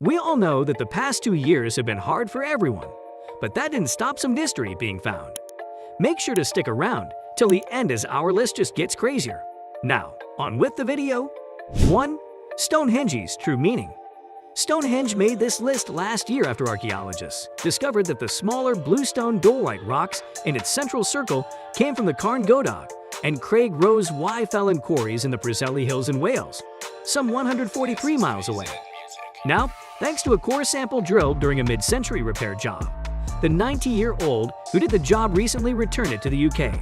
We all know that the past 2 years have been hard for everyone, but that didn't stop some mystery being found. Make sure to stick around till the end as our list just gets crazier. Now, on with the video. 1. Stonehenge's true meaning. Stonehenge made this list last year after archaeologists discovered that the smaller bluestone dolerite rocks in its central circle came from the Carn Godoc and Craig Rose Y Felon quarries in the Preseli Hills in Wales, some 143 miles away. Now, thanks to a core sample drilled during a mid-century repair job, the 90-year-old who did the job recently returned it to the UK.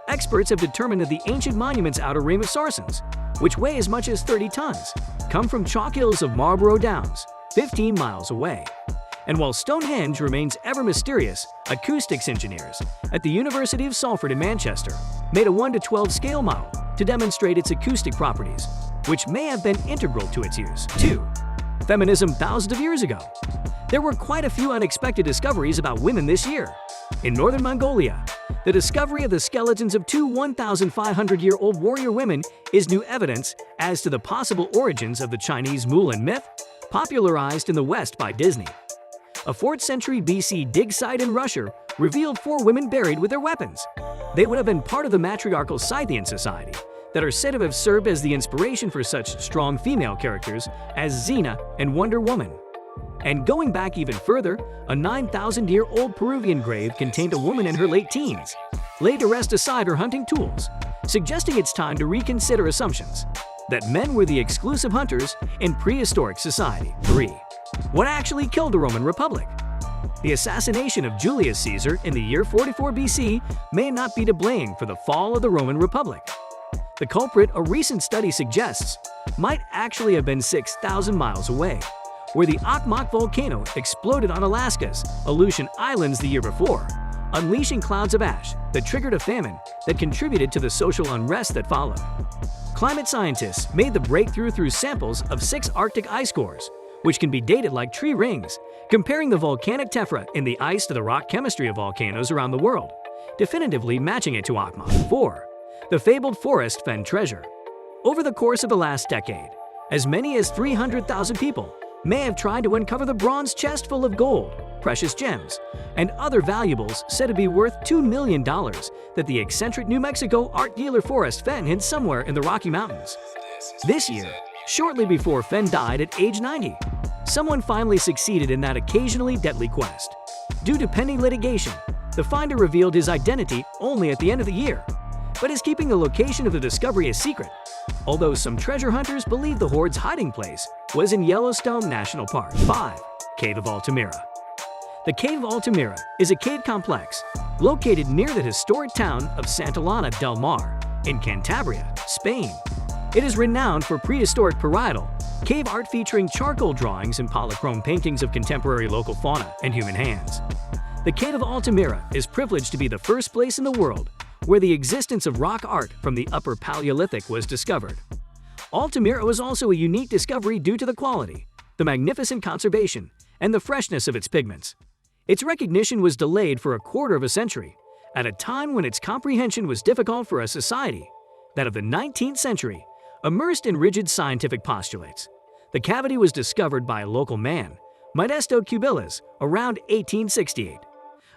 Experts have determined that the ancient monument's outer ring of sarsens, which weigh as much as 30 tons, come from chalk hills of Marlborough Downs, 15 miles away. And while Stonehenge remains ever mysterious, acoustics engineers at the University of Salford in Manchester made a 1:12 scale model to demonstrate its acoustic properties, which may have been integral to its use. 2. Feminism thousands of years ago. There were quite a few unexpected discoveries about women this year. In northern Mongolia, the discovery of the skeletons of two 1,500-year-old warrior women is new evidence as to the possible origins of the Chinese Mulan myth, popularized in the West by Disney. A 4th century BC dig site in Russia revealed 4 women buried with their weapons. They would have been part of the matriarchal Scythian society that are said to have served as the inspiration for such strong female characters as Xena and Wonder Woman. And going back even further, a 9,000-year-old Peruvian grave contained a woman in her late teens, laid to rest aside her hunting tools, suggesting it's time to reconsider assumptions that men were the exclusive hunters in prehistoric society. 3. What actually killed the Roman Republic? The assassination of Julius Caesar in the year 44 BC may not be to blame for the fall of the Roman Republic. The culprit, a recent study suggests, might actually have been 6,000 miles away, where the Okmok volcano exploded on Alaska's Aleutian Islands the year before, unleashing clouds of ash that triggered a famine that contributed to the social unrest that followed. Climate scientists made the breakthrough through samples of 6 Arctic ice cores, which can be dated like tree rings, comparing the volcanic tephra in the ice to the rock chemistry of volcanoes around the world, definitively matching it to Okmok. 4. The fabled forest fen treasure. Over the course of the last decade, as many as 300,000 people may have tried to uncover the bronze chest full of gold, precious gems, and other valuables said to be worth $2 million that the eccentric New Mexico art dealer Forrest Fenn hid somewhere in the Rocky Mountains. This year, shortly before Fenn died at age 90, someone finally succeeded in that occasionally deadly quest. Due to pending litigation, the finder revealed his identity only at the end of the year, but is keeping the location of the discovery a secret, although some treasure hunters believe the hoard's hiding place was in Yellowstone National Park. 5. Cave of Altamira. The Cave of Altamira is a cave complex located near the historic town of Santillana del Mar in Cantabria, Spain. It is renowned for prehistoric parietal cave art featuring charcoal drawings and polychrome paintings of contemporary local fauna and human hands. The Cave of Altamira is privileged to be the first place in the world where the existence of rock art from the Upper Paleolithic was discovered. Altamira was also a unique discovery due to the quality, the magnificent conservation, and the freshness of its pigments. Its recognition was delayed for a quarter of a century, at a time when its comprehension was difficult for a society, that of the 19th century, immersed in rigid scientific postulates. The cavity was discovered by a local man, Modesto Cubillas, around 1868.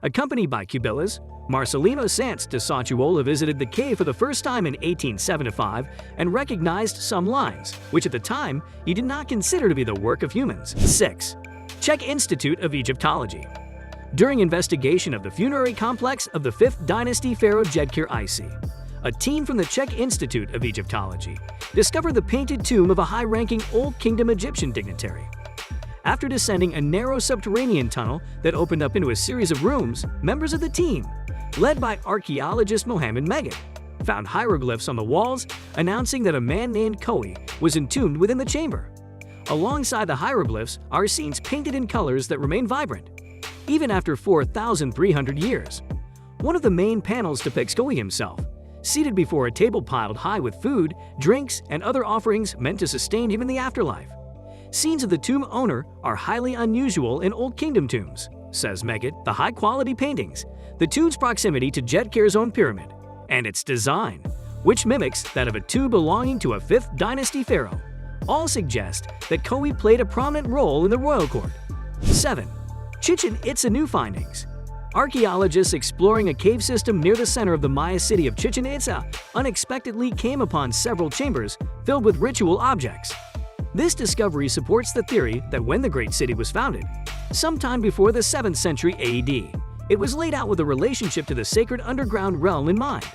Accompanied by Cubillas, Marcelino Sanz de Sacciuola visited the cave for the first time in 1875 and recognized some lines, which at the time he did not consider to be the work of humans. 6. Czech Institute of Egyptology. During investigation of the funerary complex of the 5th dynasty pharaoh Djedkir Isi, a team from the Czech Institute of Egyptology discovered the painted tomb of a high-ranking Old Kingdom Egyptian dignitary. After descending a narrow subterranean tunnel that opened up into a series of rooms, members of the team, led by archaeologist Mohammed Megid, found hieroglyphs on the walls announcing that a man named Khoi was entombed within the chamber. Alongside the hieroglyphs are scenes painted in colors that remain vibrant, even after 4,300 years. One of the main panels depicts Khoi himself, seated before a table piled high with food, drinks, and other offerings meant to sustain him in the afterlife. Scenes of the tomb owner are highly unusual in Old Kingdom tombs, says Megid. The high-quality paintings, the tomb's proximity to Djedkir's own pyramid, and its design, which mimics that of a tomb belonging to a 5th dynasty pharaoh, all suggest that Khoe played a prominent role in the royal court. 7. Chichen Itza new findings. Archaeologists exploring a cave system near the center of the Maya city of Chichen Itza unexpectedly came upon several chambers filled with ritual objects. This discovery supports the theory that when the great city was founded, sometime before the 7th century AD, it was laid out with a relationship to the sacred underground realm in mind.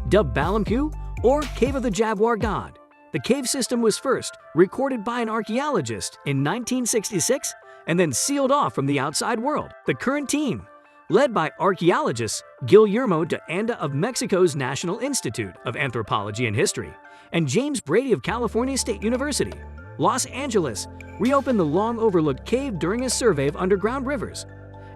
Dubbed Balampu, or Cave of the Jaguar God, the cave system was first recorded by an archaeologist in 1966 and then sealed off from the outside world. The current team, led by archaeologists Guillermo de Anda of Mexico's National Institute of Anthropology and History and James Brady of California State University, Los Angeles, reopened the long-overlooked cave during a survey of underground rivers.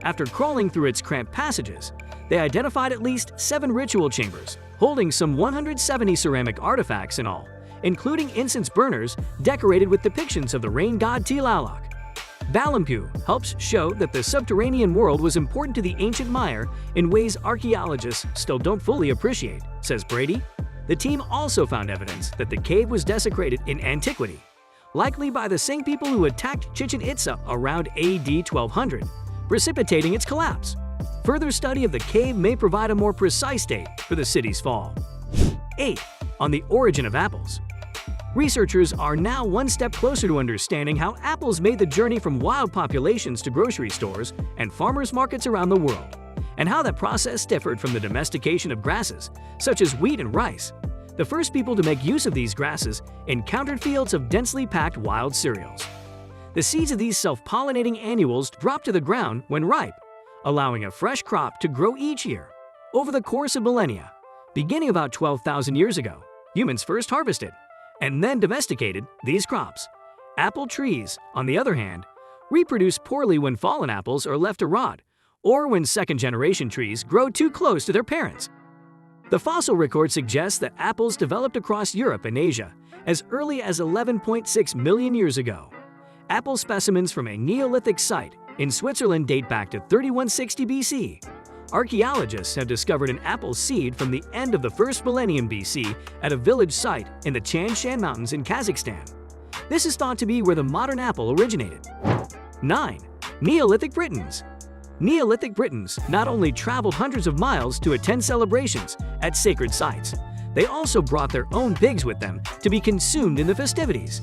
After crawling through its cramped passages, they identified at least 7 ritual chambers, holding some 170 ceramic artifacts in all, including incense burners decorated with depictions of the rain god Tlaloc. Balampu helps show that the subterranean world was important to the ancient Maya in ways archaeologists still don't fully appreciate, says Brady. The team also found evidence that the cave was desecrated in antiquity, likely by the same people who attacked Chichen Itza around AD 1200, precipitating its collapse. Further study of the cave may provide a more precise date for the city's fall. 8. On the origin of apples. Researchers are now one step closer to understanding how apples made the journey from wild populations to grocery stores and farmers markets around the world, and how that process differed from the domestication of grasses, such as wheat and rice. The first people to make use of these grasses encountered fields of densely packed wild cereals. The seeds of these self-pollinating annuals drop to the ground when ripe, allowing a fresh crop to grow each year. Over the course of millennia, beginning about 12,000 years ago, humans first harvested and then domesticated these crops. Apple trees, on the other hand, reproduce poorly when fallen apples are left to rot, or when second-generation trees grow too close to their parents. The fossil record suggests that apples developed across Europe and Asia as early as 11.6 million years ago. Apple specimens from a Neolithic site in Switzerland date back to 3160 BC. Archaeologists have discovered an apple seed from the end of the first millennium BC at a village site in the Tian Shan Mountains in Kazakhstan. This is thought to be where the modern apple originated. 9. Neolithic Britons. Neolithic Britons not only traveled hundreds of miles to attend celebrations at sacred sites, they also brought their own pigs with them to be consumed in the festivities.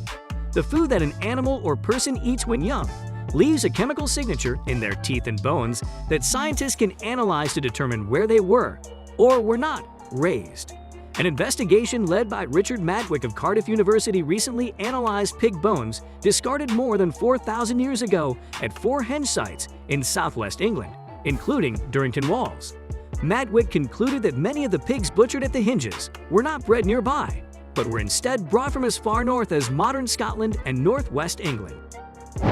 The food that an animal or person eats when young leaves a chemical signature in their teeth and bones that scientists can analyze to determine where they were or were not raised. An investigation led by Richard Madwick of Cardiff University recently analyzed pig bones discarded more than 4,000 years ago at 4 henge sites in southwest England, including Durrington Walls. Madwick concluded that many of the pigs butchered at the henges were not bred nearby, but were instead brought from as far north as modern Scotland and northwest England.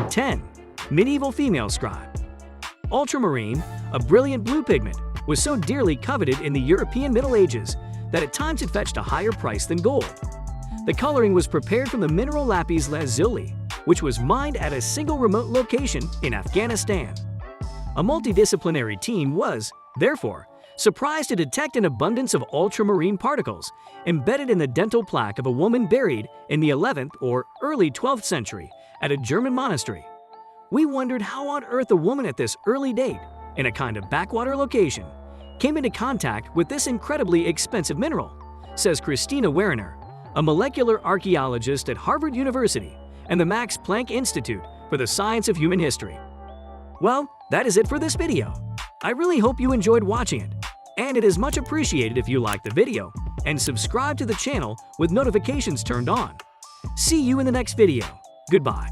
10. Medieval female scribe. Ultramarine, a brilliant blue pigment, was so dearly coveted in the European Middle Ages that at times it fetched a higher price than gold. The coloring was prepared from the mineral lapis lazuli, which was mined at a single remote location in Afghanistan. A multidisciplinary team was, therefore, surprised to detect an abundance of ultramarine particles embedded in the dental plaque of a woman buried in the 11th or early 12th century at a German monastery. We wondered how on earth a woman at this early date, in a kind of backwater location, came into contact with this incredibly expensive mineral, says Christina Werner, a molecular archaeologist at Harvard University and the Max Planck Institute for the Science of Human History. Well, that is it for this video. I really hope you enjoyed watching it, and it is much appreciated if you like the video and subscribe to the channel with notifications turned on. See you in the next video. Goodbye.